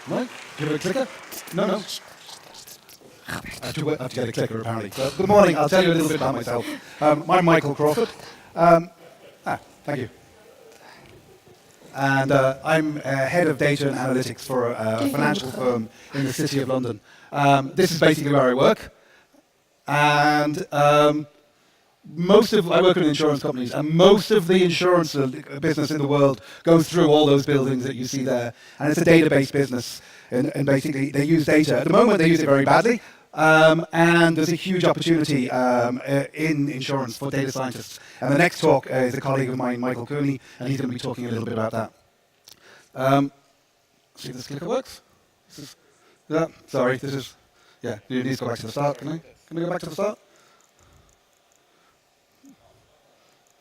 Right? Do you have a clicker? No, no. I have to get a clicker, apparently. Good morning. I'll tell you a little bit about myself. I'm Michael Crawford. Thank you. And I'm head of data and analytics for a financial firm in the City of London. This is basically where I work. And I work with insurance companies, and most of the insurance business in the world goes through all those buildings that you see there. And it's a database business. And basically, they use data. At the moment, they use it very badly. And there's a huge opportunity in insurance for data scientists. And the next talk is a colleague of mine, Michael Cooney, and he's going to be talking a little bit about that. See if this clicker works? Sorry, yeah, you need to go back to the start. Can I go back to the start?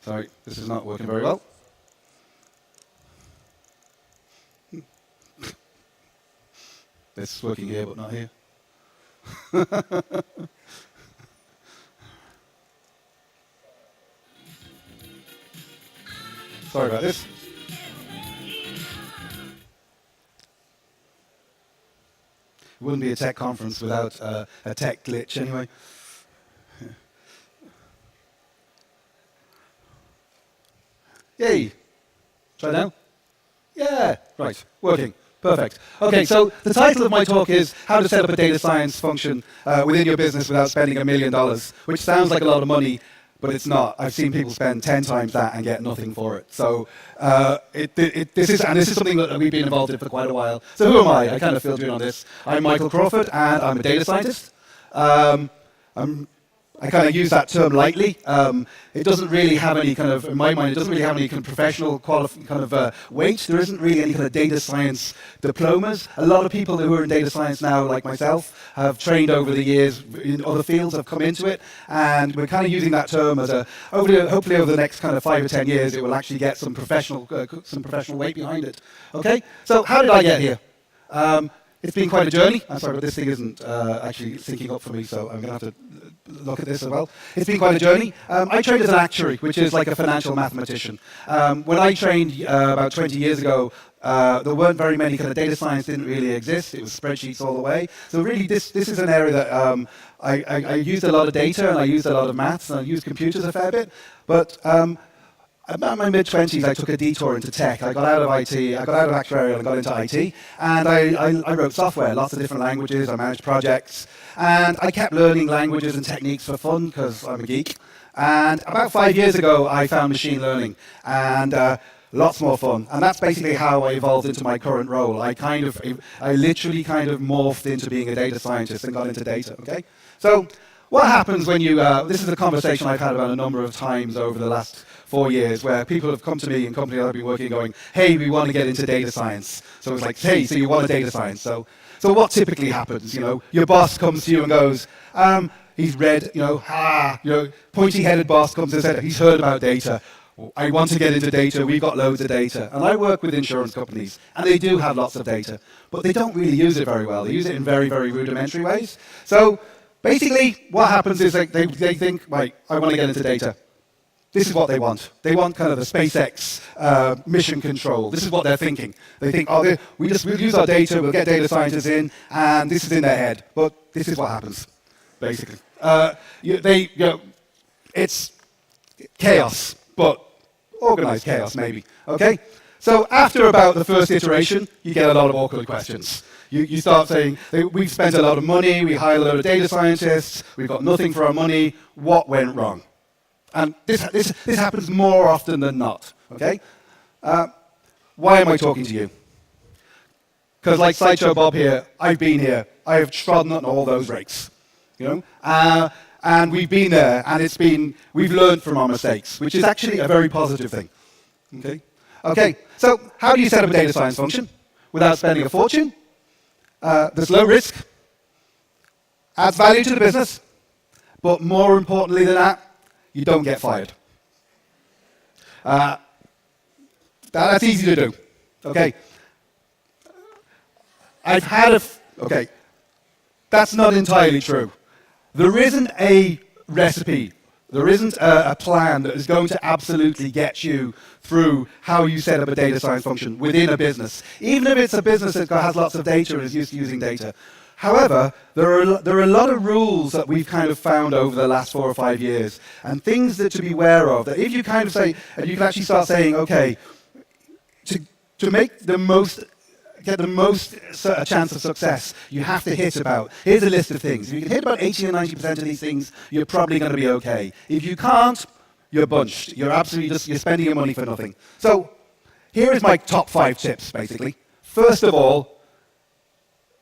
Sorry, this is not working very well. It's working here, but not here. Sorry about this. It wouldn't be a tech conference without a tech glitch anyway. Yay! Try now? Yeah, right, working. Perfect. Okay, so the title of my talk is How to Set Up a Data Science Function Within Your Business Without Spending $1 million, which sounds like a lot of money, but it's not. I've seen people spend 10 times that and get nothing for it. So this is something that we've been involved in for quite a while. So who am I? I kind of filled you in on this. I'm Michael Crawford, and I'm a data scientist. I kind of use that term lightly. It doesn't really have any kind of, in my mind, it doesn't really have any kind of professional weight. There isn't really any kind of data science diplomas. A lot of people who are in data science now, like myself, have trained over the years in other fields, have come into it, and we're kind of using that term as hopefully over the next kind of 5 or 10 years, it will actually get some professional weight behind it. Okay, so how did I get here? It's been quite a journey. I'm sorry, but this thing isn't actually syncing up for me, so I'm going to have to look at this as well. It's been quite a journey. I trained as an actuary, which is like a financial mathematician. When I trained about 20 years ago, there weren't very many kind of data science didn't really exist. It was spreadsheets all the way. So really, this is an area that I used a lot of data, and I used a lot of maths, and I used computers a fair bit. But about my mid-20s, I took a detour into tech. I got out of IT, I got out of actuarial and got into IT, and I wrote software, lots of different languages, I managed projects, and I kept learning languages and techniques for fun, because I'm a geek. And about 5 years ago, I found machine learning, and lots more fun. And that's basically how I evolved into my current role. I literally kind of morphed into being a data scientist and got into data, okay? So what happens when you, this is a conversation I've had about a number of times over the last 4 years, where people have come to me in companies I've been working going, hey, we want to get into data science. So it's like, hey, so you want a data science. So what typically happens? Your boss comes to you and goes, he's read, pointy-headed boss comes and said, he's heard about data. I want to get into data, we've got loads of data. And I work with insurance companies, and they do have lots of data, but they don't really use it very well. They use it in very, very rudimentary ways. So basically, what happens is they think, right, I want to get into data. This is what they want. They want kind of the SpaceX mission control. This is what they're thinking. They think, we'll use our data, we'll get data scientists in, and this is in their head. But this is what happens, basically. It's chaos, but organized chaos, maybe. Okay? So after about the first iteration, you get a lot of awkward questions. You start saying, we've spent a lot of money, we hired a lot of data scientists, we've got nothing for our money, what went wrong? And this happens more often than not, okay? Why am I talking to you? Because like Sideshow Bob here, I've been here, I have trodden on all those rakes, and we've been there, and we've learned from our mistakes, which is actually a very positive thing, okay? Okay, so how do you set up a data science function without spending a fortune? There's low risk, adds value to the business, but more importantly than that, you don't get fired. That's easy to do. Okay. Okay. That's not entirely true. There isn't a recipe There isn't a plan that is going to absolutely get you through how you set up a data science function within a business, even if it's a business that has lots of data and is used to using data. However, there are a lot of rules that we've kind of found over the last 4 or 5 years, and things that to be aware of, that if you kind of say, and you can actually start saying, okay, to make the most, get the most chance of success, you have to hit about, here's a list of things. If you can hit about 80 or 90% of these things, you're probably going to be okay. If you can't, you're bunched. You're absolutely just, you're spending your money for nothing. So here is my top 5 tips, basically. First of all,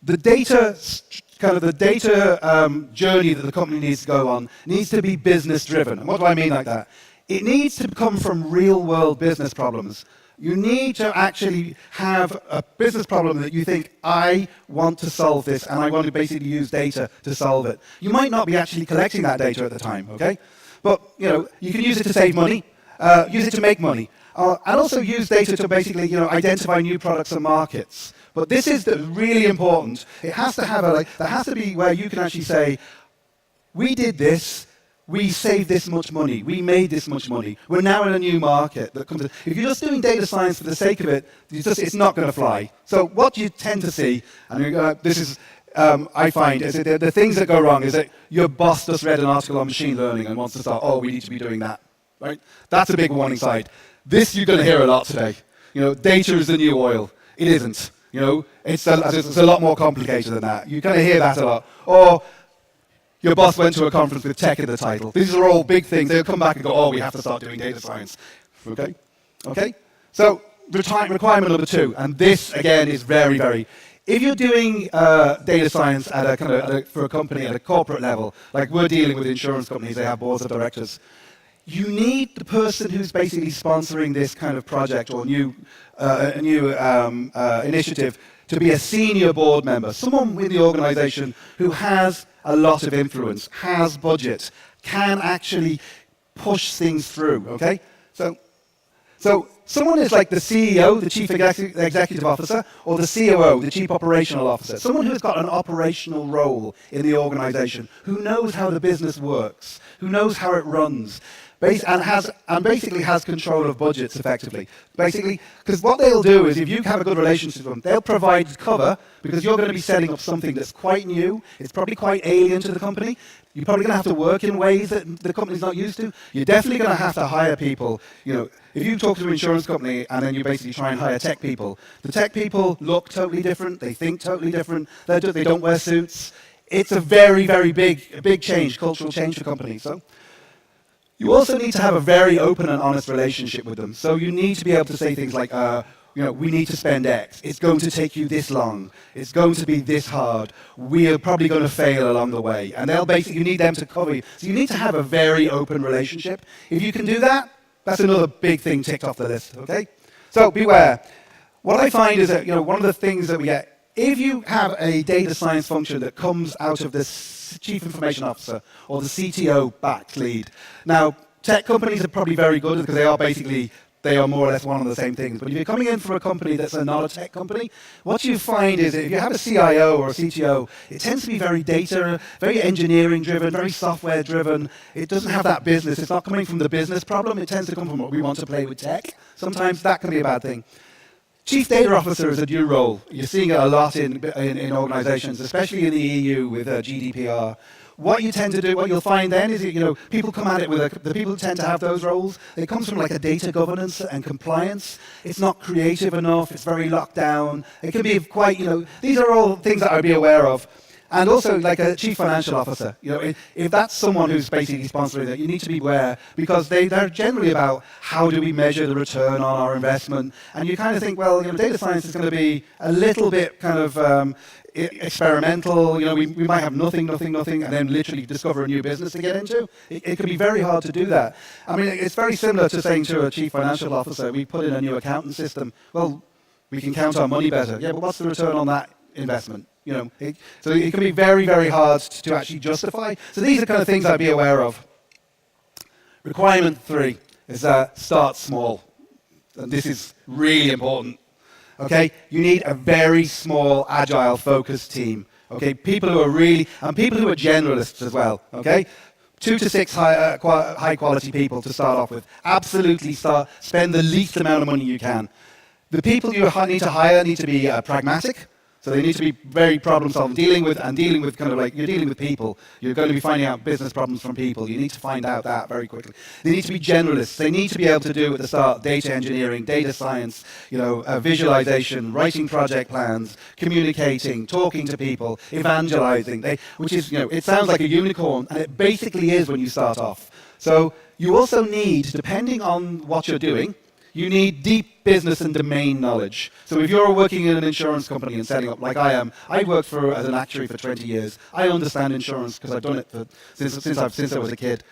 the data, journey that the company needs to go on needs to be business driven. And what do I mean like that? It needs to come from real world business problems. You need to actually have a business problem that you think, I want to solve this, and I want to basically use data to solve it. You might not be actually collecting that data at the time, okay? But you can use it to save money, use it to make money, and also use data to basically identify new products and markets. But this is really important. It has to have there has to be where you can actually say, we did this. We saved this much money. We made this much money. We're now in a new market that comes in. If you're just doing data science for the sake of it, it's not going to fly. So what you tend to see, and this is, I find, is that the things that go wrong is that your boss just read an article on machine learning and wants to start, we need to be doing that. Right? That's a big warning sign. This you're going to hear a lot today. Data is the new oil. It isn't. It's a lot more complicated than that. You kind of hear that a lot. Or your boss went to a conference with tech in the title. These are all big things. They'll come back and go, we have to start doing data science. Okay? Okay? So, requirement number 2, and this, again, is very, very... If you're doing data science for a company at a corporate level, like we're dealing with insurance companies, they have boards of directors, you need the person who's basically sponsoring this kind of project or new initiative to be a senior board member, someone in the organization who has a lot of influence, has budget, can actually push things through, okay? So someone is like the CEO, the Chief Executive Officer, or the COO, the Chief Operational Officer, someone who's got an operational role in the organization, who knows how the business works, who knows how it runs, and basically has control of budgets effectively. Basically, because what they'll do is if you have a good relationship with them, they'll provide cover because you're going to be setting up something that's quite new, it's probably quite alien to the company, you're probably going to have to work in ways that the company's not used to, you're definitely going to have to hire people. If you talk to an insurance company and then you basically try and hire tech people, the tech people look totally different, they think totally different, they don't wear suits. It's a very, very big change, cultural change for companies. So you also need to have a very open and honest relationship with them. So you need to be able to say things like, we need to spend X. It's going to take you this long. It's going to be this hard. We are probably going to fail along the way. And you need them to cover you. So you need to have a very open relationship. If you can do that, that's another big thing ticked off the list, okay? So beware. What I find is that, one of the things that we get, if you have a data science function that comes out of this Chief Information Officer or the CTO backed lead. Now, tech companies are probably very good because they are more or less one of the same things. But if you're coming in from a company that's not a tech company, what you find is that if you have a CIO or a CTO, it tends to be very data, very engineering driven, very software driven. It doesn't have that business. It's not coming from the business problem. It tends to come from what we want to play with tech. Sometimes that can be a bad thing. Chief Data Officer is a new role. You're seeing it a lot in organizations, especially in the EU with GDPR. What you'll find then is people come at it with the people who tend to have those roles, it comes from like a data governance and compliance. It's not creative enough, it's very locked down. It can be quite, these are all things that I'd be aware of. And also, like a Chief Financial Officer, if that's someone who's basically sponsoring it, you need to be aware, because they're generally about how do we measure the return on our investment. And you kind of think, well, data science is going to be a little bit kind of experimental. We might have nothing, and then literally discover a new business to get into. It can be very hard to do that. I mean, it's very similar to saying to a Chief Financial Officer, we put in a new accounting system. Well, we can count our money better. Yeah, but what's the return on that investment? So it can be very, very hard to actually justify. So these are kind of things I'd be aware of. Requirement 3 is start small. And this is really important. Okay, you need a very small, agile, focused team. Okay, people who are generalists as well. Okay, 2 to 6 high quality people to start off with. Absolutely spend the least amount of money you can. The people you need to hire need to be pragmatic. So they need to be very problem-solving, dealing with kind of like, you're dealing with people. You're going to be finding out business problems from people. You need to find out that very quickly. They need to be generalists. They need to be able to do at the start data engineering, data science, visualization, writing project plans, communicating, talking to people, evangelizing, which is, it sounds like a unicorn, and it basically is when you start off. So you also need, depending on what you're doing, you need deep business and domain knowledge. So if you're working in an insurance company and setting up, like I am, I've worked as an actuary for 20 years. I understand insurance because I've done it since I was a kid.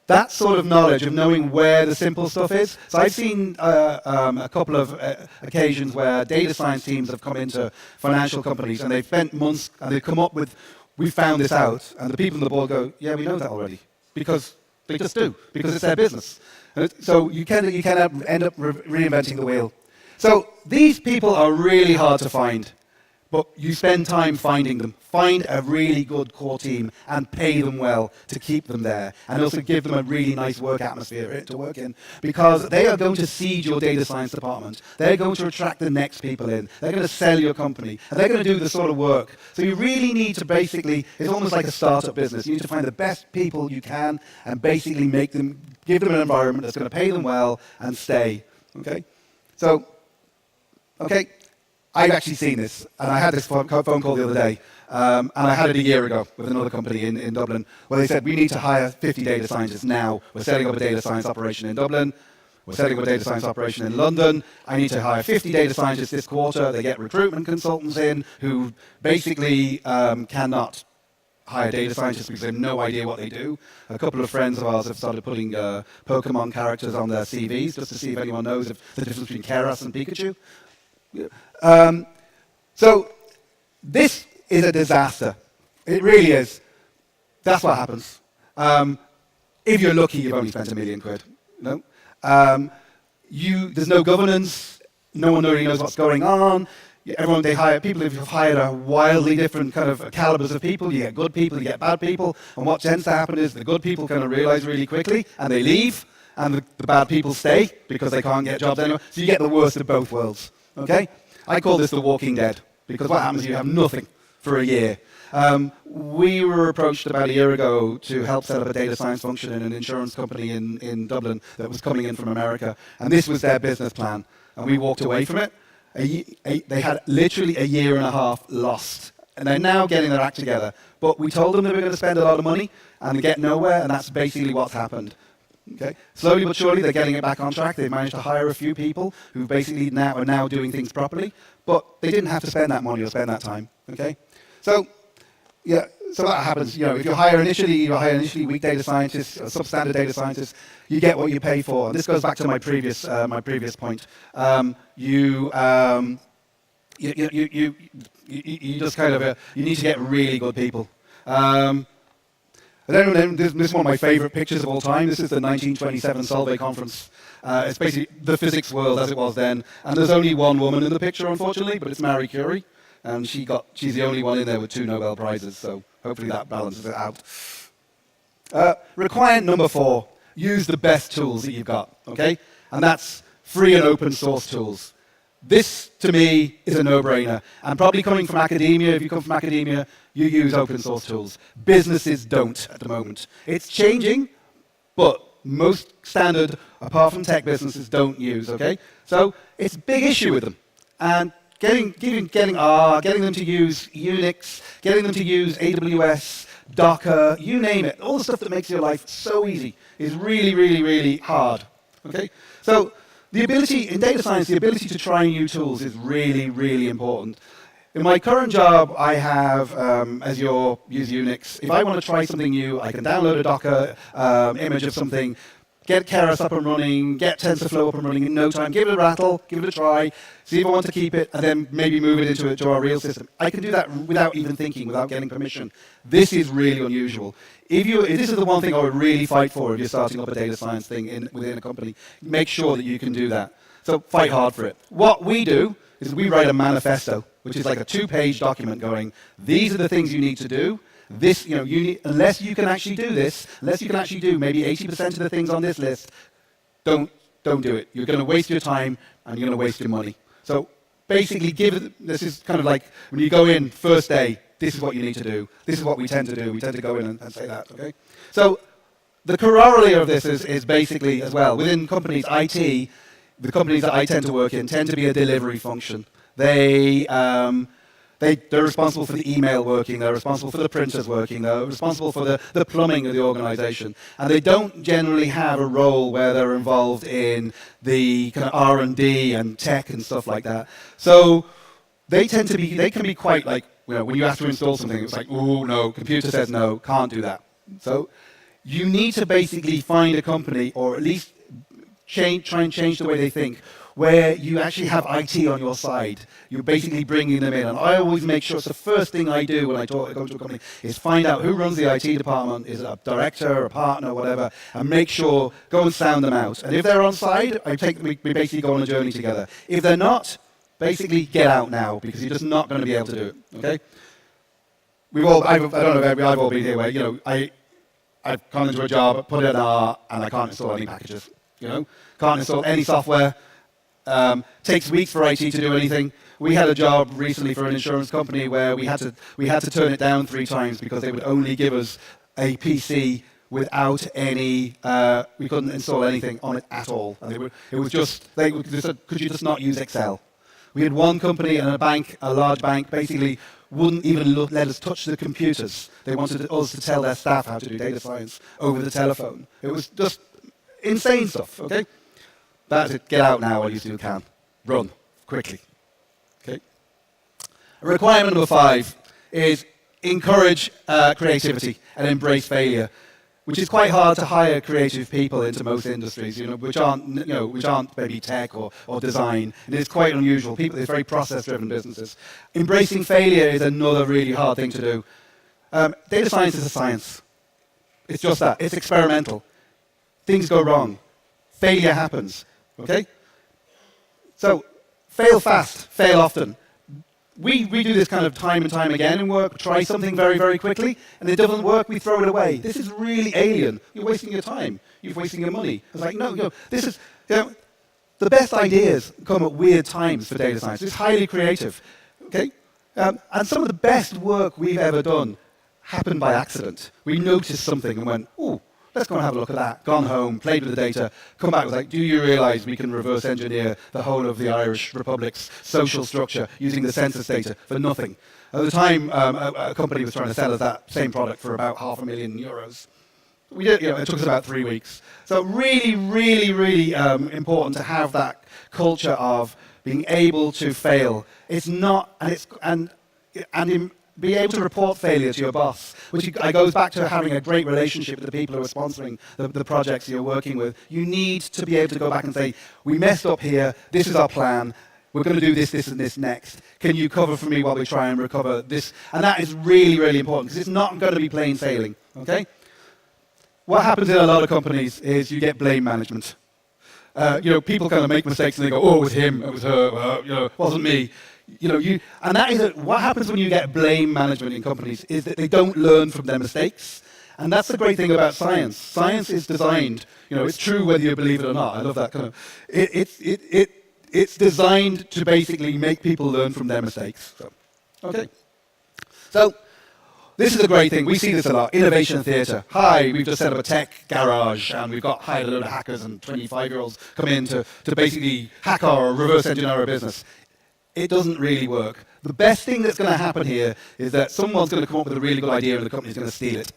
That sort of knowledge of knowing where the simple stuff is. So I've seen a couple of occasions where data science teams have come into financial companies and they've spent months and they've come up with, we found this out, and the people on the board go, yeah, we know that already, because they just do, because it's their business. So you can end up reinventing the wheel. So these people are really hard to find, but you spend time finding them. Find a really good core team and pay them well to keep them there, and also give them a really nice work atmosphere to work in, because they are going to seed your data science department. They're going to attract the next people in. They're going to sell your company, and they're going to do the sort of work. So you really need to basically, it's almost like a startup business. You need to find the best people you can and basically give them an environment that's going to pay them well and stay. Okay? So, okay. I've actually seen this, and I had this phone call the other day, and I had it a year ago with another company in Dublin, where they said, we need to hire 50 data scientists now. We're setting up a data science operation in Dublin. We're setting up a data science operation in London. I need to hire 50 data scientists this quarter. They get recruitment consultants in who basically cannot hire data scientists because they have no idea what they do. A couple of friends of ours have started putting Pokemon characters on their CVs just to see if anyone knows the difference between Keras and Pikachu. So this is a disaster. It really is. That's what happens. If you're lucky, you've only spent £1 million. There's no governance. No one really knows what's going on. They hire people who've hired a wildly different kind of calibers of people. You get good people, you get bad people. And what tends to happen is the good people kind of realize really quickly, and they leave, and the bad people stay because they can't get jobs anymore. So you get the worst of both worlds. Okay? I call this the Walking Dead, because what happens is you have nothing for a year. We were approached about a year ago to help set up a data science function in an insurance company in Dublin that was coming in from America, and this was their business plan, and we walked away from it. They had literally a year and a half lost, and they're now getting their act together. But we told them they were going to spend a lot of money and get nowhere, and that's basically what's happened. Okay. Slowly but surely, they're getting it back on track. They've managed to hire a few people who basically are now doing things properly, but they didn't have to spend that money or spend that time. Okay. So, yeah. So that happens. If you hire initially weak data scientists, substandard data scientists, you get what you pay for. And this goes back to my previous point. You just kind of you need to get really good people. This is one of my favorite pictures of all time. This is the 1927 Solvay conference. It's basically the physics world as it was then. And there's only one woman in the picture, unfortunately, but it's Marie Curie. And she's the only one in there with 2 Nobel Prizes, so hopefully that balances it out. Requirement number 4, use the best tools that you've got, okay? And that's free and open source tools. This, to me, is a no-brainer. And probably coming from academia, if you come from academia, you use open source tools. Businesses don't at the moment. It's changing, but most standard, apart from tech businesses, don't use, okay? So it's a big issue with them. And getting R, getting them to use Unix, getting them to use AWS, Docker, you name it, all the stuff that makes your life so easy is really, really, really hard, okay? So the ability, in data science, the ability to try new tools is really, really important. In my current job, I have Azure, use Unix. If I want to try something new, I can download a Docker image of something, get Keras up and running, get TensorFlow up and running in no time, give it a rattle, give it a try, see if I want to keep it, and then maybe move it into our real system. I can do that without even thinking, without getting permission. This is really unusual. If this is the one thing I would really fight for if you're starting up a data science thing within a company. Make sure that you can do that. So fight hard for it. What we do is we write a manifesto, which is like a 2-page document going, these are the things you need to do, this, unless you can actually do this, unless you can actually do maybe 80% of the things on this list, don't do it. You're going to waste your time and you're going to waste your money. So basically, this is kind of like when you go in first day, this is what you need to do. This is what we tend to do. We tend to go in and say that, okay? So the corollary of this is basically as well, within companies, IT, the companies that I tend to work in tend to be a delivery function. They're responsible for the email working, they're responsible for the printers working, they're responsible for the plumbing of the organization. And they don't generally have a role where they're involved in the kind of R&D and tech and stuff like that. So they can be quite like, when you ask to install something, it's like, oh no, computer says no, can't do that. So you need to basically find a company, or at least try and change the way they think, where you actually have IT on your side. You're basically bringing them in. And I always make sure, it's the first thing I do when I go to a company, is find out who runs the IT department, is it a director, a partner, whatever, and make sure, go and sound them out. And if they're on side, we basically go on a journey together. If they're not, basically get out now, because you're just not going to be able to do it, okay? I don't know if I've all been here where, I've gone into a job, put it in R, and I can't install any packages, Can't install any software. Takes weeks for IT to do anything. We had a job recently for an insurance company where we had to turn it down 3 times because they would only give us a PC without any. We couldn't install anything on it at all. And they said, could you just not use Excel? We had one company and a large bank, basically wouldn't even let us touch the computers. They wanted us to tell their staff how to do data science over the telephone. It was just insane stuff, okay? That's it. Get out now while you still can. Run quickly. Okay. Requirement number 5 is encourage creativity and embrace failure, which is quite hard to hire creative people into most industries, which aren't maybe tech or design. And it's quite unusual. It's very process-driven businesses. Embracing failure is another really hard thing to do. Data science is a science. It's just that. It's experimental. Things go wrong. Failure happens. Okay? So, fail fast, fail often. We do this kind of time and time again in work. Try something very, very quickly, and it doesn't work, we throw it away. This is really alien. You're wasting your time. You're wasting your money. It's like, no, this is, the best ideas come at weird times for data science. It's highly creative. Okay? And some of the best work we've ever done happened by accident. We noticed something and went, ooh, let's go and have a look at that. Gone home, played with the data, come back, was like, do you realize we can reverse engineer the whole of the Irish Republic's social structure using the census data for nothing? At the time, a company was trying to sell us that same product for about €500,000. We did, it took us about 3 weeks. So really, really, really important to have that culture of being able to fail. It's not, be able to report failure to your boss, which goes back to having a great relationship with the people who are sponsoring the projects you're working with. You need to be able to go back and say, we messed up here, this is our plan, we're going to do this, this, and this next. Can you cover for me while we try and recover this? And that is really, really important, because it's not going to be plain sailing, okay? What happens in a lot of companies is you get blame management. People kind of make mistakes and they go, oh, it was him, it was her, it wasn't me. And that is what happens when you get blame management in companies is that they don't learn from their mistakes. And that's the great thing about science. Science is designed, it's true whether you believe it or not. I love that kind of. It's designed to basically make people learn from their mistakes. So this is a great thing. We see this a lot. Innovation theatre. Hi, we've just set up a tech garage and we've hired a load of hackers and 25-year-olds come in to basically hack or reverse engineer our business. It doesn't really work. The best thing that's going to happen here is that someone's going to come up with a really good idea and the company's going to steal it.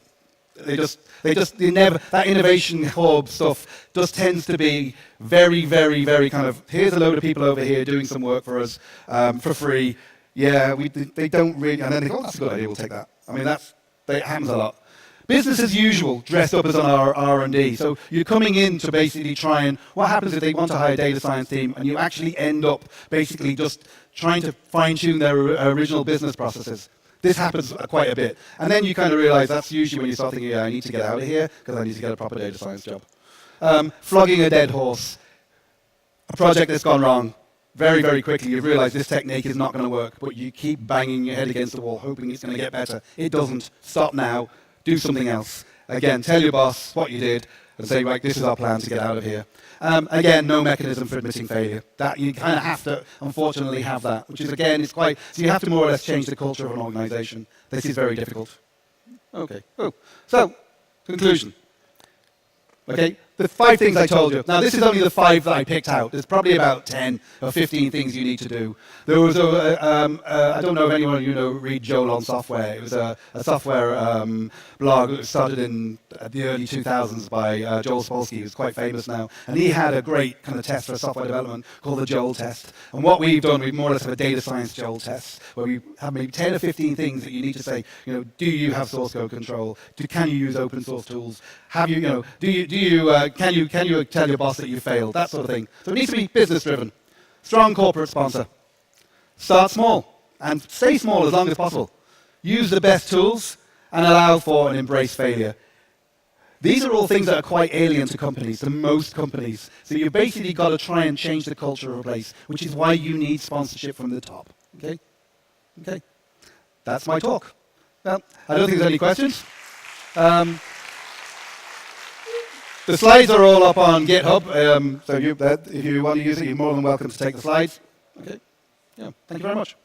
That innovation hub stuff just tends to be very, very, very kind of, here's a load of people over here doing some work for us for free. Yeah, they don't really, and then they go, oh, that's a good idea, we'll take that. I mean, that happens a lot. Business as usual, dressed up as an R&D. So you're coming in to basically try and, what happens if they want to hire a data science team and you actually end up basically just trying to fine-tune their original business processes? This happens quite a bit. And then you kind of realize that's usually when you start thinking, yeah, I need to get out of here because I need to get a proper data science job. Flogging a dead horse. A project that's gone wrong. very, very quickly you realize this technique is not going to work, but you keep banging your head against the wall, hoping it's going to get better. It doesn't. Stop now. Do something else. Again, tell your boss what you did, and say, right, this is our plan to get out of here. Again, no mechanism for admitting failure. That you kind of have to, unfortunately, have that, which is, again, it's quite, so you have to more or less change the culture of an organization. This is very difficult. Okay, oh. So, conclusion. Okay, the 5 things I told you. Now, this is only the 5 that I picked out. There's probably about 10 or 15 things you need to do. There was I don't know if anyone of you know read Joel on software. It was a software blog that started in the early 2000s by Joel Spolsky, who's quite famous now. And he had a great kind of test for software development called the Joel test. And what we've done, we more or less have a data science Joel test, where we have maybe 10 or 15 things that you need to say, do you have source code control? Can you use open source tools? Have you, can you tell your boss that you failed? That sort of thing. So it needs to be business driven. Strong corporate sponsor. Start small and stay small as long as possible. Use the best tools and allow for and embrace failure. These are all things that are quite alien to companies, to most companies. So you've basically got to try and change the culture of a place, which is why you need sponsorship from the top. Okay? Okay. That's my talk. Well, I don't think there's any questions. The slides are all up on GitHub, so if you want to use it, you're more than welcome to take the slides. Okay. Yeah. Thank you very much.